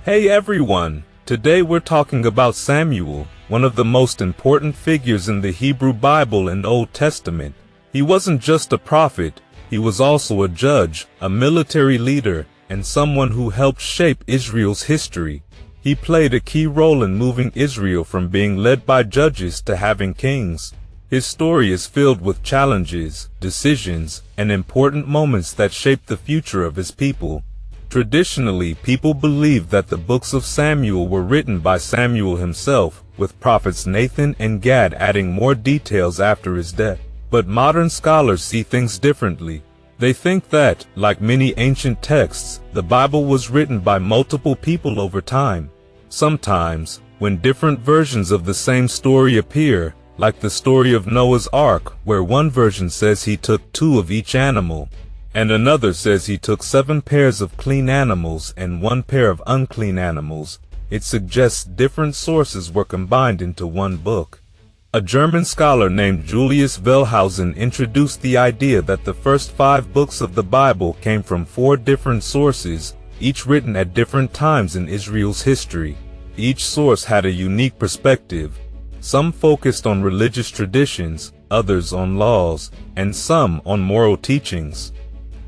Hey everyone! Today we're talking about Samuel, one of the most important figures in the Hebrew Bible and Old Testament. He wasn't just a prophet, he was also a judge, a military leader, and someone who helped shape Israel's history. He played a key role in moving Israel from being led by judges to having kings. His story is filled with challenges, decisions, and important moments that shaped the future of his people. Traditionally, people believe that the books of Samuel were written by Samuel himself, with prophets Nathan and Gad adding more details after his death. But modern scholars see things differently. They think that, like many ancient texts, the Bible was written by multiple people over time. Sometimes, when different versions of the same story appear, like the story of Noah's Ark, where one version says he took 2 of each animal, and another says he took 7 pairs of clean animals and 1 pair of unclean animals, it suggests different sources were combined into one book. A German scholar named Julius Wellhausen introduced the idea that the first 5 books of the Bible came from 4 different sources, each written at different times in Israel's history. Each source had a unique perspective. Some focused on religious traditions, others on laws, and some on moral teachings.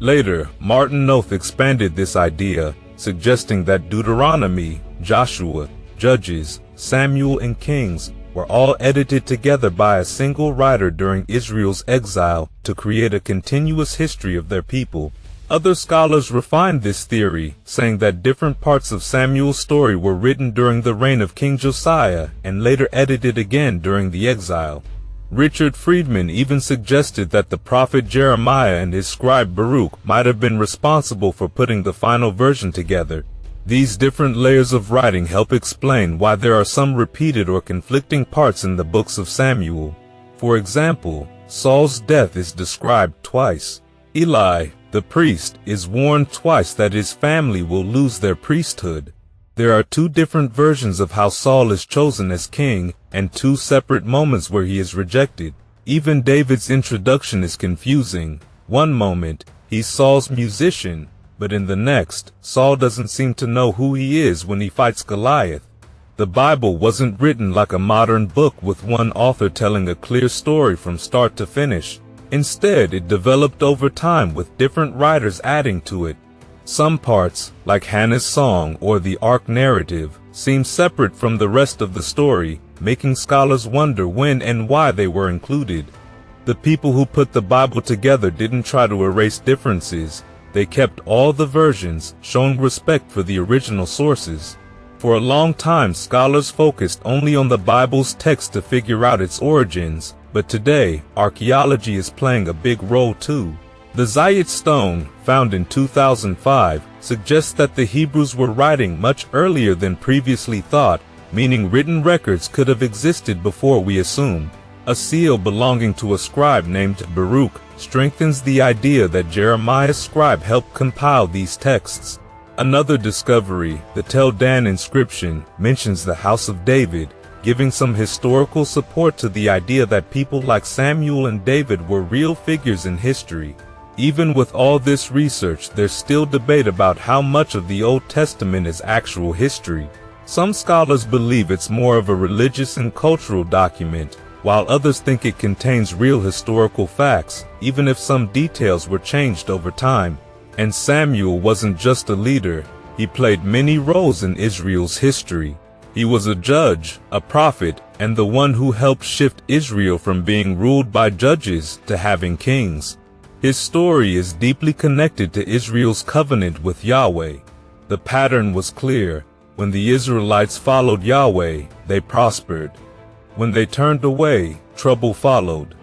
Later, Martin Noth expanded this idea, suggesting that Deuteronomy, Joshua, Judges, Samuel, and Kings were all edited together by a single writer during Israel's exile to create a continuous history of their people. Other scholars refined this theory, saying that different parts of Samuel's story were written during the reign of King Josiah and later edited again during the exile. Richard Friedman even suggested that the prophet Jeremiah and his scribe Baruch might have been responsible for putting the final version together. These different layers of writing help explain why there are some repeated or conflicting parts in the books of Samuel. For example, Saul's death is described twice. Eli, the priest, is warned twice that his family will lose their priesthood. There are 2 different versions of how Saul is chosen as king, and 2 separate moments where he is rejected. Even David's introduction is confusing. One moment, he's Saul's musician, but in the next, Saul doesn't seem to know who he is when he fights Goliath. The Bible wasn't written like a modern book with one author telling a clear story from start to finish. Instead, it developed over time with different writers adding to it. Some parts, like Hannah's song or the Ark narrative, seem separate from the rest of the story, making scholars wonder when and why they were included. The people who put the Bible together didn't try to erase differences. They kept all the versions, showing respect for the original sources. For a long time, scholars focused only on the Bible's text to figure out its origins, but today, archaeology is playing a big role too. The Zayit stone, found in 2005, suggests that the Hebrews were writing much earlier than previously thought, meaning written records could have existed before we assume. A seal belonging to a scribe named Baruch strengthens the idea that Jeremiah's scribe helped compile these texts. Another discovery, the Tel Dan inscription, mentions the house of David, giving some historical support to the idea that people like Samuel and David were real figures in history. Even with all this research, there's still debate about how much of the Old Testament is actual history. Some scholars believe it's more of a religious and cultural document, while others think it contains real historical facts, even if some details were changed over time. And Samuel wasn't just a leader, he played many roles in Israel's history. He was a judge, a prophet, and the one who helped shift Israel from being ruled by judges to having kings. His story is deeply connected to Israel's covenant with Yahweh. The pattern was clear. When the Israelites followed Yahweh, they prospered. When they turned away, trouble followed.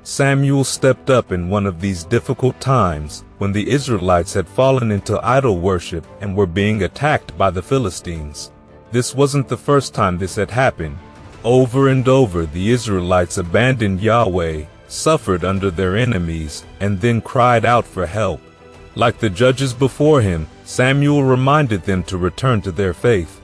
Samuel stepped up in one of these difficult times, when the Israelites had fallen into idol worship and were being attacked by the Philistines. This wasn't the first time this had happened. Over and over, the Israelites abandoned Yahweh, suffered under their enemies, and then cried out for help. Like the judges before him, Samuel reminded them to return to their faith.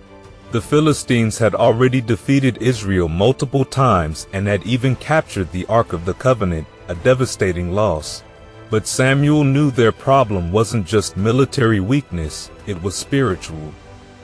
The Philistines had already defeated Israel multiple times and had even captured the Ark of the Covenant, a devastating loss. But Samuel knew their problem wasn't just military weakness, it was spiritual.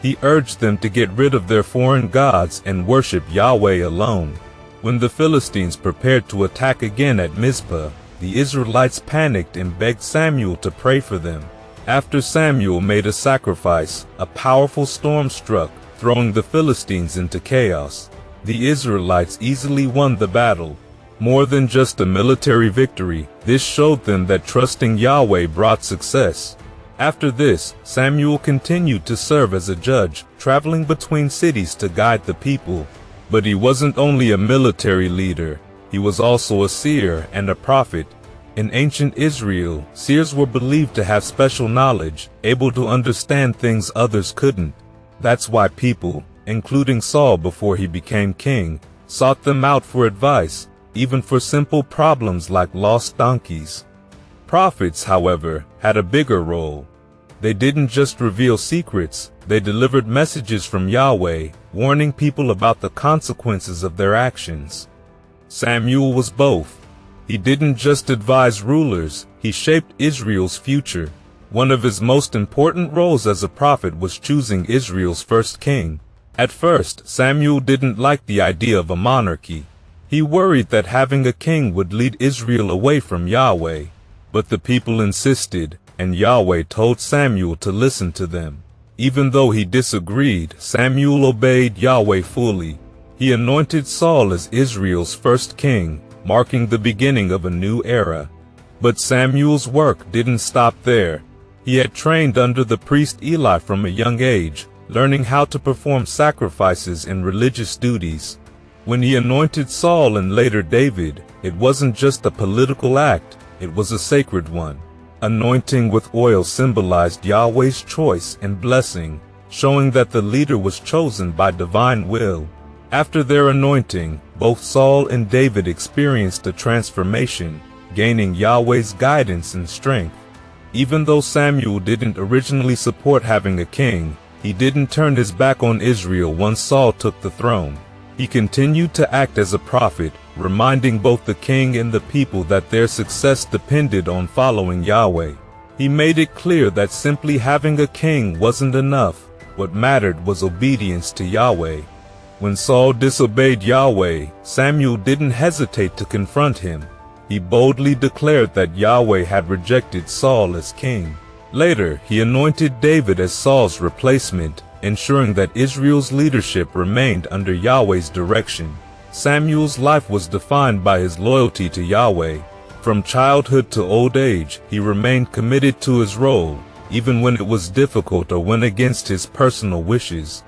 He urged them to get rid of their foreign gods and worship Yahweh alone. When the Philistines prepared to attack again at Mizpah, the Israelites panicked and begged Samuel to pray for them. After Samuel made a sacrifice, a powerful storm struck, throwing the Philistines into chaos. The Israelites easily won the battle. More than just a military victory, this showed them that trusting Yahweh brought success. After this, Samuel continued to serve as a judge, traveling between cities to guide the people. But he wasn't only a military leader, he was also a seer and a prophet. In ancient Israel, seers were believed to have special knowledge, able to understand things others couldn't. That's why people, including Saul before he became king, sought them out for advice, even for simple problems like lost donkeys. Prophets, however, had a bigger role. They didn't just reveal secrets, they delivered messages from Yahweh, warning people about the consequences of their actions. Samuel was both. He didn't just advise rulers, he shaped Israel's future. One of his most important roles as a prophet was choosing Israel's first king. At first, Samuel didn't like the idea of a monarchy. He worried that having a king would lead Israel away from Yahweh. But the people insisted, and Yahweh told Samuel to listen to them. Even though he disagreed, Samuel obeyed Yahweh fully. He anointed Saul as Israel's first king, marking the beginning of a new era. But Samuel's work didn't stop there. He had trained under the priest Eli from a young age, learning how to perform sacrifices and religious duties. When he anointed Saul and later David, it wasn't just a political act, it was a sacred one. Anointing with oil symbolized Yahweh's choice and blessing, showing that the leader was chosen by divine will. After their anointing, both Saul and David experienced a transformation, gaining Yahweh's guidance and strength. Even though Samuel didn't originally support having a king, he didn't turn his back on Israel once Saul took the throne. He continued to act as a prophet, reminding both the king and the people that their success depended on following Yahweh. He made it clear that simply having a king wasn't enough. What mattered was obedience to Yahweh. When Saul disobeyed Yahweh, Samuel didn't hesitate to confront him. He boldly declared that Yahweh had rejected Saul as king. Later, he anointed David as Saul's replacement, ensuring that Israel's leadership remained under Yahweh's direction. Samuel's life was defined by his loyalty to Yahweh. From childhood to old age, he remained committed to his role, even when it was difficult or went against his personal wishes.